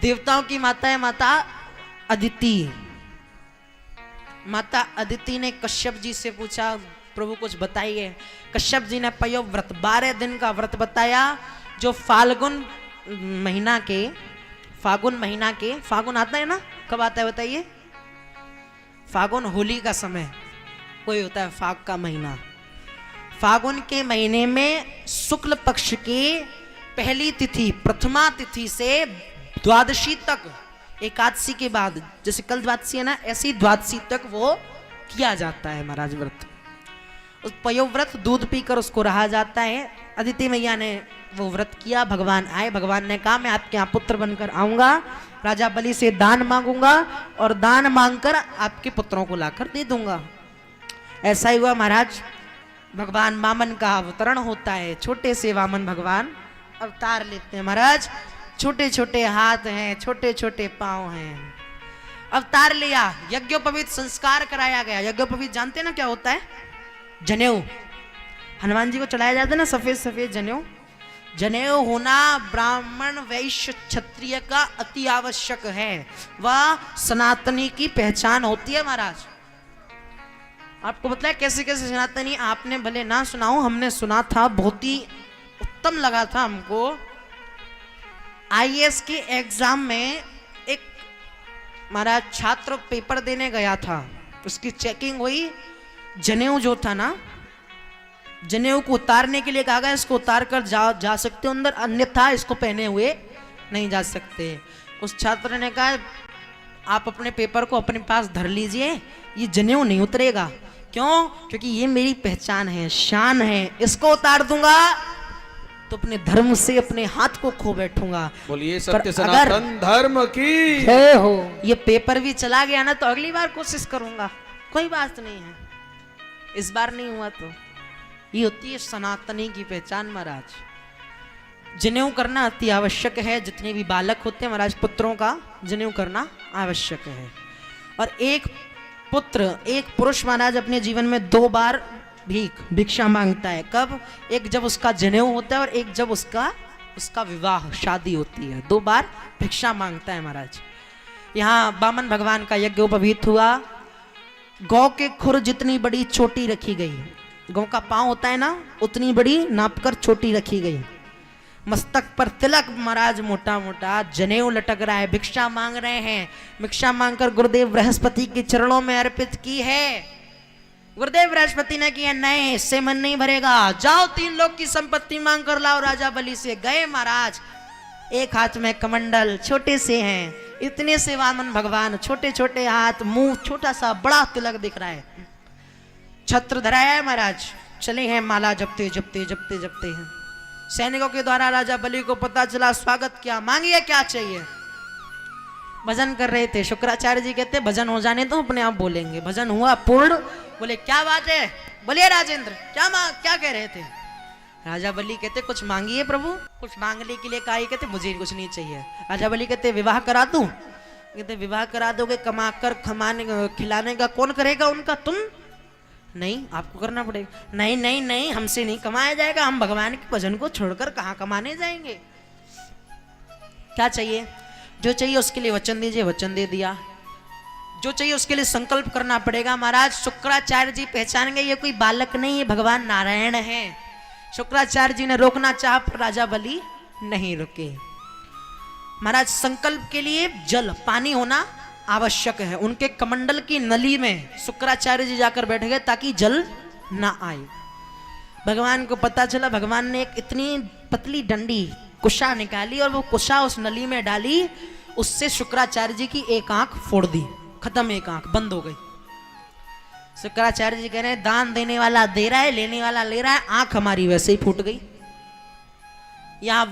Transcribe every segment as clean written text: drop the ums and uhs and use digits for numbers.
देवताओं की माता है माता अदिति। माता अदिति ने कश्यप जी से पूछा प्रभु कुछ बताइए। कश्यप जी ने पयो व्रत 12 दिन का व्रत बताया जो फाल्गुन महीना के फागुन आता है ना, कब आता है बताइए? फागुन होली का समय कोई होता है, फाग का महीना। फागुन के महीने में शुक्ल पक्ष के पहली तिथि प्रथमा तिथि से द्वादशी तक, एकादशी के बाद जैसे कल द्वादशी है ना, ऐसी द्वादशी तक वो किया जाता है महाराज व्रत। उस पयोव्रत दूध पीकर उसको रहा जाता है। अदिति मैया ने वो व्रत किया, भगवान आए, भगवान ने कहा मैं आपके यहाँ पुत्र बनकर आऊंगा, राजा बलि से दान मांगूंगा और दान मांगकर आपके पुत्रों को लाकर दे दूंगा। ऐसा ही हुआ महाराज। भगवान वामन का अवतरण होता है, छोटे से वामन भगवान अवतार लेते हैं महाराज। छोटे छोटे हाथ हैं, छोटे छोटे पांव हैं। अवतार लिया, यज्ञोपवीत संस्कार कराया गया। यज्ञोपवीत जानते ना क्या होता है? जनेऊ। हनुमान जी को चढ़ाया जाता है ना सफेद सफेद जनेऊ। जनेऊ होना ब्राह्मण वैश्य क्षत्रिय का अति आवश्यक है। वह सनातनी की पहचान होती है महाराज। आपको पता है कैसे कैसे सनातनी? आपने भले ना सुनाओ, हमने सुना था, बहुत ही उत्तम लगा था हमको। आईएएस के एग्जाम में एक महाराज छात्र पेपर देने गया था, उसकी चेकिंग हुई। जनेऊ जो था ना, जनेऊ को उतारने के लिए कहा गया इसको उतार कर जा सकते हो अंदर, अन्यथा इसको पहने हुए नहीं जा सकते। उस छात्र ने कहा आप अपने पेपर को अपने पास धर लीजिए, ये जनेऊ नहीं उतरेगा। क्यों? क्योंकि ये मेरी पहचान है, शान है, इसको उतार दूंगा तो अपने धर्म से अपने हाथ को खो बैठूंगा। बोलिए सत्य सनातन धर्म की जय हो। ये पेपर भी चला गया ना तो अगली बार कोशिश करूंगा, कोई बात नहीं है। इस बार नहीं हुआ तो ये होती है सनातनी की पहचान महाराज। जनेऊ करना अति आवश्यक है। जितने भी बालक होते हैं महाराज, पुत्रों का जनेऊ करना आवश्यक है। और एक पुत्र, एक पुरुष महाराज अपने जीवन में 2 बार भिक्षा मांगता है। कब? एक जब उसका जनेऊ होता है और एक जब उसका विवाह शादी होती है। 2 बार भिक्षा मांगता है महाराज। यहाँ वामन भगवान का यज्ञोपवीत हुआ। गौ के खुर जितनी बड़ी चोटी रखी गई, गौ का पांव होता है ना, उतनी बड़ी नापकर चोटी रखी गई। मस्तक पर तिलक महाराज मोटा मोटा, जनेऊ लटक रहा है, भिक्षा मांग रहे हैं। भिक्षा मांगकर गुरुदेव बृहस्पति के चरणों में अर्पित की है। गुरुदेव बृहस्पति ने किया नहीं, इससे मन नहीं भरेगा, जाओ 3 लोग की संपत्ति मांग कर लाओ राजा बलि से। गए महाराज, एक हाथ में कमंडल, छोटे से हैं, इतने से वामन भगवान, छोटे छोटे हाथ, मुंह छोटा सा, बड़ा तिलक दिख रहा है। छत्र धराया है महाराज, चले हैं माला जपते जपते जपते जपते हैं। सैनिकों के द्वारा राजा बलि को पता चला, स्वागत किया, मांगिए क्या चाहिए। भजन कर रहे थे, शुक्राचार्य जी कहते भजन हो जाने तो अपने आप बोलेंगे। भजन हुआ पूर्ण, बोले क्या बात है, बोलिए राजेंद्र क्या कह रहे थे? राजा बलि कहते कुछ मांगिए प्रभु। कुछ मांगने के लिए कहा, कहते मुझे कुछ नहीं चाहिए। राजा बलि कहते विवाह करा दूं? कहते विवाह करा दोगे, कमाकर खिलाने का कौन करेगा उनका? तुम? नहीं, आपको करना पड़ेगा। नहीं नहीं नहीं, हमसे नहीं कमाया जाएगा, हम भगवान के भजन को छोड़कर कहाँ कमाने जाएंगे। क्या चाहिए? जो चाहिए उसके लिए वचन दीजिए। वचन दे दिया। जो चाहिए उसके लिए संकल्प करना पड़ेगा। महाराज शुक्राचार्य जी पहचान गए ये कोई बालक नहीं, ये भगवान नारायण है। शुक्राचार्य जी ने रोकना चाहा पर राजा बलि नहीं रुके। महाराज संकल्प के लिए जल, पानी होना आवश्यक है। उनके कमंडल की नली में शुक्राचार्य जी जाकर बैठ गए ताकि जल ना आए। भगवान को पता चला, भगवान ने एक इतनी पतली डंडी कुशा निकाली और वो कुशा उस नली में डाली। उससे शुक्राचार्य जी की एक आंख फोड़ दी, खत्म, एक आंख बंद हो गई। शुक्राचार्य जी कह रहे हैं दान देने वाला दे रहा है, लेने वाला ले रहा है, आंख हमारी वैसे ही फूट गई। यहां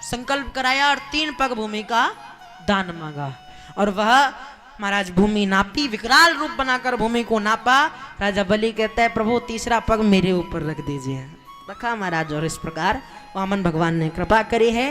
संकल्प कराया और 3 पग भूमि का दान मांगा और वह महाराज भूमि नापी, विकराल रूप बनाकर भूमि को नापा। राजा बलि कहता है प्रभु 3रा पग मेरे ऊपर रख दीजिए। रखा महाराज और इस प्रकार वामन भगवान ने कृपा करी है।